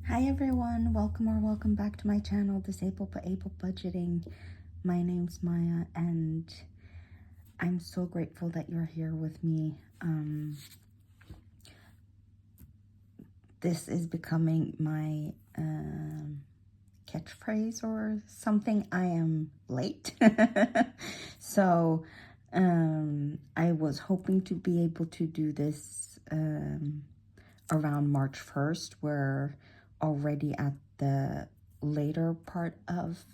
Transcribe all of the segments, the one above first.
Hi everyone, welcome back to my channel, Disabled but Able Budgeting. My name's Maya and I'm so grateful that you're here with me. This is becoming my catchphrase or something. I am late. So I was hoping to be able to do this around March 1st. We're already at the later part of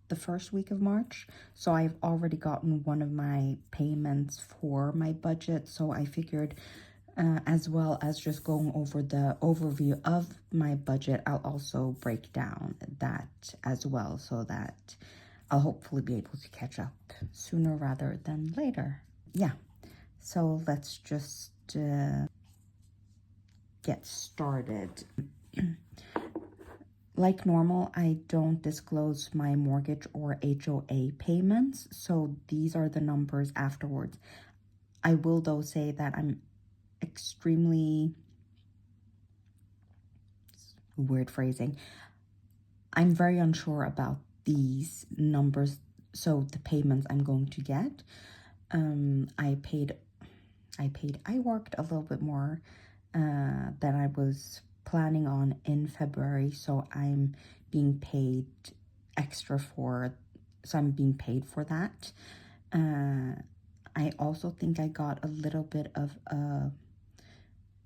the first week of March, so I've already gotten one of my payments for my budget. So I figured as well as just going over the overview of my budget, I'll also break down that as well, so that I'll hopefully be able to catch up sooner rather than later. Yeah, so let's just get started. Like normal, I don't disclose my mortgage or HOA payments, so these are the numbers afterwards. I will though say that I'm extremely, weird phrasing, I'm very unsure about these numbers, so the payments I'm going to get. I worked a little bit more than I was planning on in February, so I'm being paid extra for, so I'm being paid for that. I also think I got a little bit of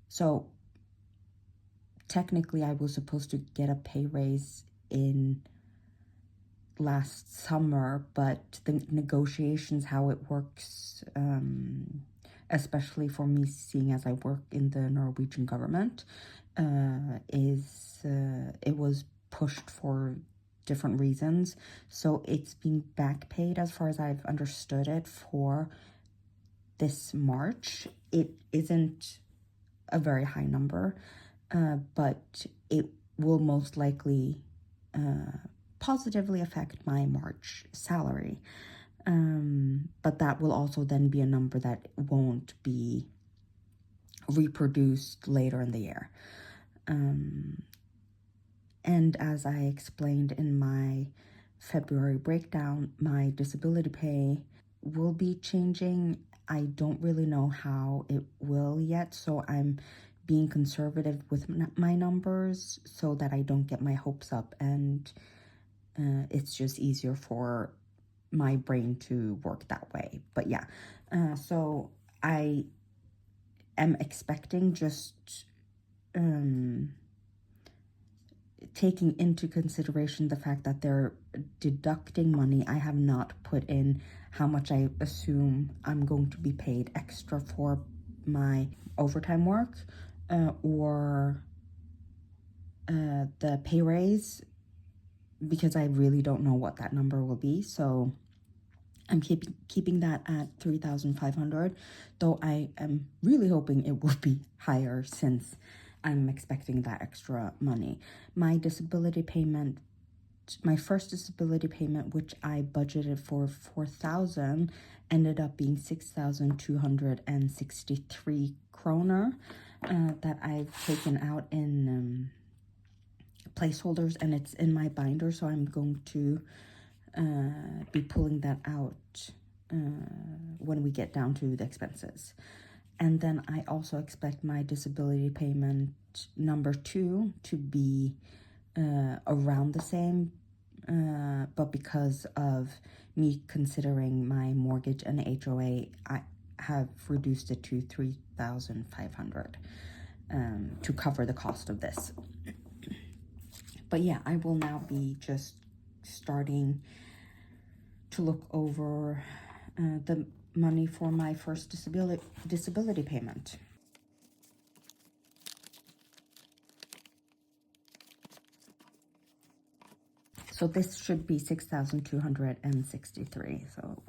so technically I was supposed to get a pay raise in last summer, but the negotiations, how it works, especially for me, seeing as I work in the Norwegian government, it was pushed for different reasons. So it's being back paid, as far as I've understood it, for this March. It isn't a very high number, but it will most likely positively affect my March salary. But that will also then be a number that won't be reproduced later in the year. And as I explained in my February breakdown, my disability pay will be changing. I don't really know how it will yet, so I'm being conservative with my numbers so that I don't get my hopes up, and it's just easier for my brain to work that way. But yeah, so I am expecting, just taking into consideration the fact that they're deducting money. I have not put in how much I assume I'm going to be paid extra for my overtime work, or the pay raise, because I really don't know what that number will be. So I'm keeping that at 3,500, though I am really hoping it will be higher since I'm expecting that extra money. My disability payment, my first disability payment, which I budgeted for 4,000, ended up being 6,263 kroner that I've taken out in placeholders, and it's in my binder, so I'm going to be pulling that out when we get down to the expenses. And then I also expect my disability payment number 2 to be around the same, but because of me considering my mortgage and HOA, I have reduced it to 3,500 to cover the cost of this. But yeah, I will now be just starting to look over the money for my first disability payment. So this should be 6,263. So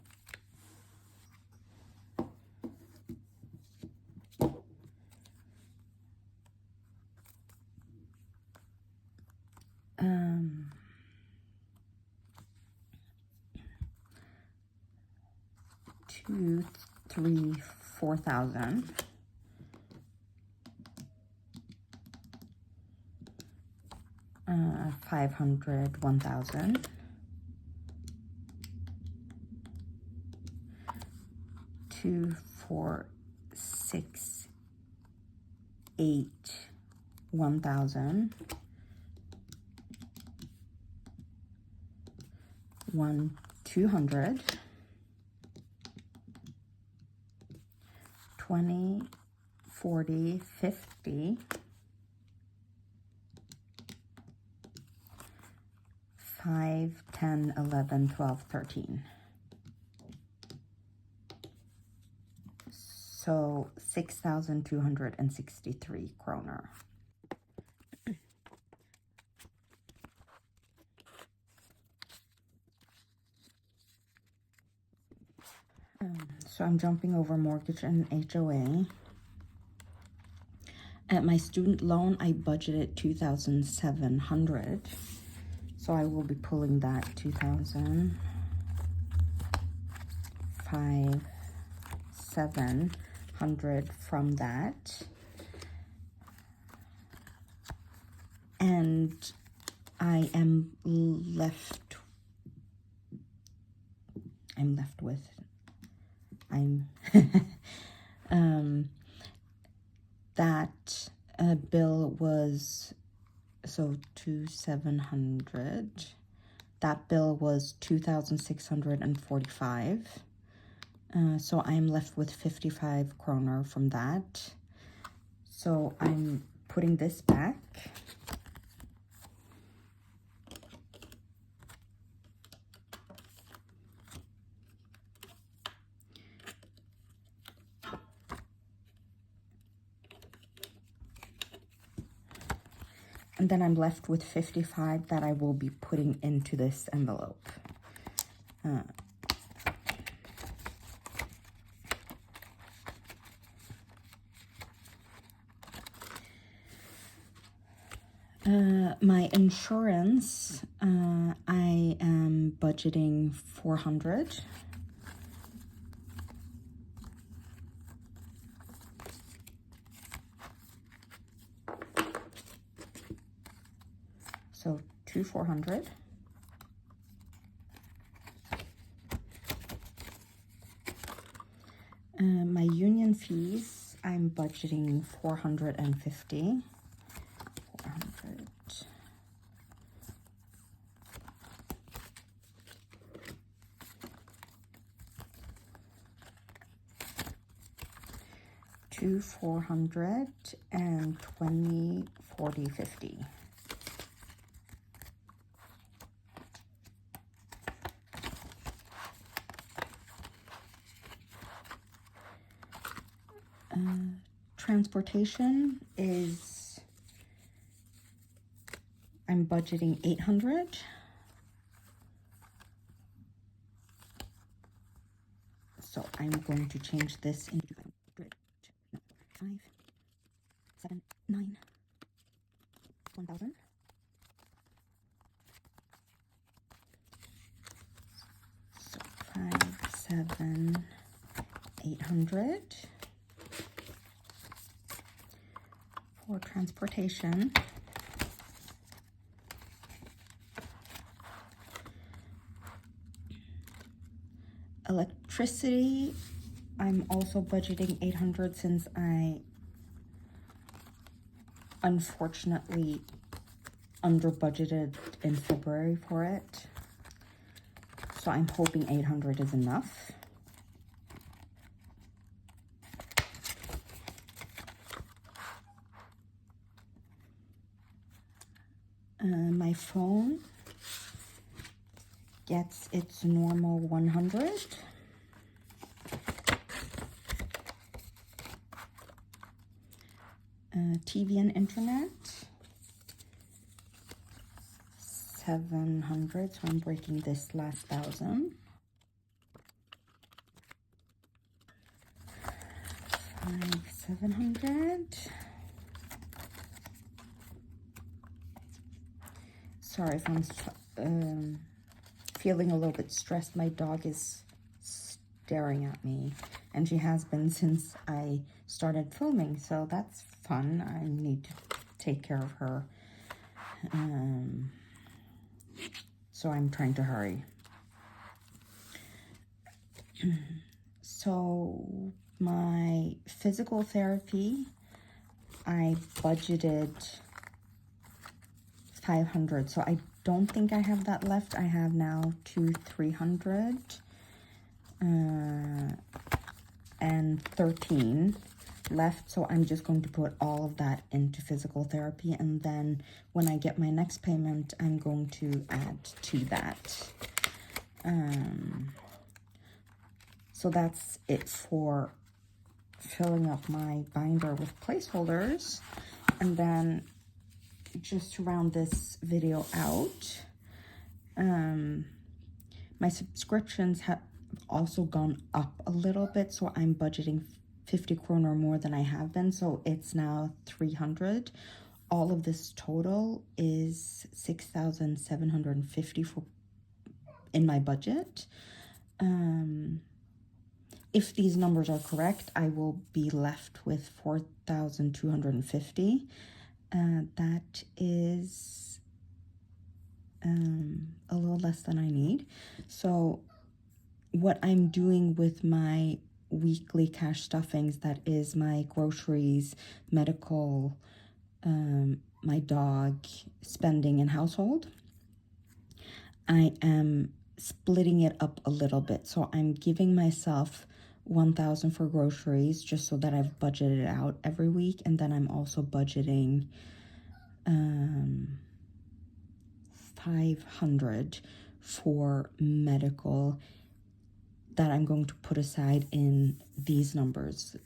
two, three, 4,000. 500, 1,000. 2, 4, 6, 8, 1,000. 1, 200. 20, 40, 50. 5, 10, 11, 12, 13. So 6,263 kroner. So I'm jumping over mortgage and HOA. At my student loan, I budgeted 2,700. So I will be pulling that 2,700 from that. And I am left with that bill was, so 2,700. That bill was 2,645. So I am left with 55 kroner from that. So I'm putting this back. And then I'm left with 55 that I will be putting into this envelope. My insurance, I am budgeting 400. So 400. My union fees, I'm budgeting 450. 400. To 400 and 20, 40, 50. Transportation is, I'm budgeting 800. So I'm going to change this into 5, 7, 9, 1,000. So 5, 7, 800 for transportation. Electricity, I'm also budgeting 800 since I unfortunately under budgeted in February for it. So I'm hoping 800 is enough. My phone gets its normal 100. TV and internet, 700, so I'm breaking this last 1,000. 700. Sorry if I'm feeling a little bit stressed. My dog is staring at me, and she has been since I started filming, so that's fun. I need to take care of her. So I'm trying to hurry. So my physical therapy, I budgeted 500. So I don't think I have that left. I have now 300 and 13 left. So I'm just going to put all of that into physical therapy. And then when I get my next payment, I'm going to add to that. So that's it for filling up my binder with placeholders. And then just to round this video out, my subscriptions have also gone up a little bit, so I'm budgeting 50 kroner more than I have been, so it's now 300. All of this total is 6,750 for in my budget. If these numbers are correct, I will be left with 4,250. That is a little less than I need. So what I'm doing with my weekly cash stuffings, that is my groceries, medical, my dog, spending, and household, I am splitting it up a little bit. So I'm giving myself 1,000 for groceries just so that I've budgeted out every week, and then I'm also budgeting 500 for medical that I'm going to put aside in these numbers.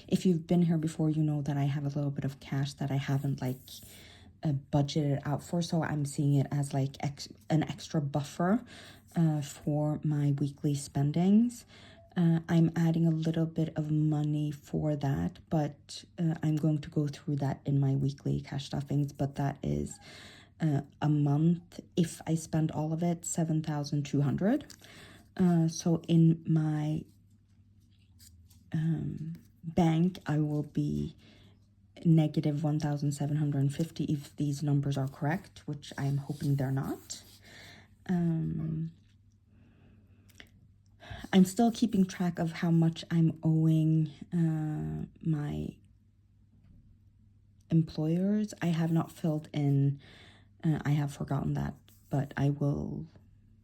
If you've been here before, you know that I have a little bit of cash that I haven't budgeted out for, so I'm seeing it as like an extra buffer for my weekly spendings. I'm adding a little bit of money for that, but I'm going to go through that in my weekly cash stuffings, but that is a month, if I spend all of it, 7,200. So in my bank, I will be negative 1,750 if these numbers are correct, which I'm hoping they're not. I'm still keeping track of how much I'm owing my employers. I have not filled in, I have forgotten that, but I will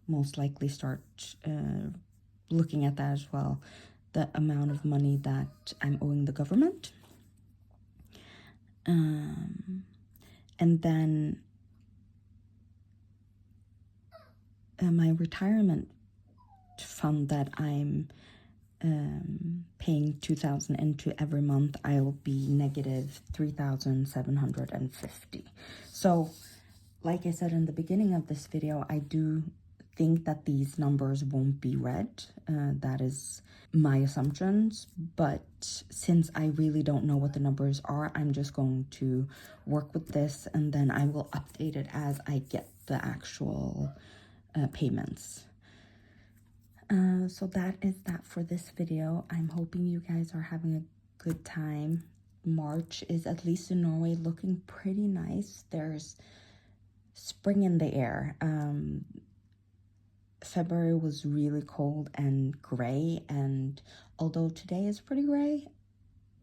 most likely start looking at that as well, the amount of money that I'm owing the government. And then my retirement fund that I'm paying 2,000 into every month, I'll be negative 3,750. So like I said in the beginning of this video, I do think that these numbers won't be read. That is my assumptions, but since I really don't know what the numbers are, I'm just going to work with this, and then I will update it as I get the actual payments. So that is that for this video. I'm hoping you guys are having a good time. March is, at least in Norway, looking pretty nice. There's spring in the air. February was really cold and gray, and although today is pretty gray,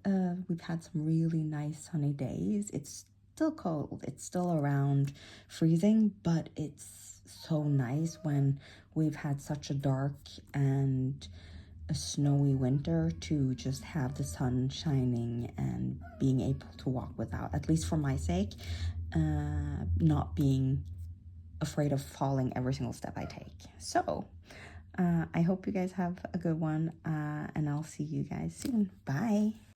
we've had some really nice sunny days. It's still cold, it's still around freezing, but it's so nice when we've had such a dark and a snowy winter to just have the sun shining and being able to walk without, at least for my sake, not being afraid of falling every single step I take. So I hope you guys have a good one, and I'll see you guys soon. Bye.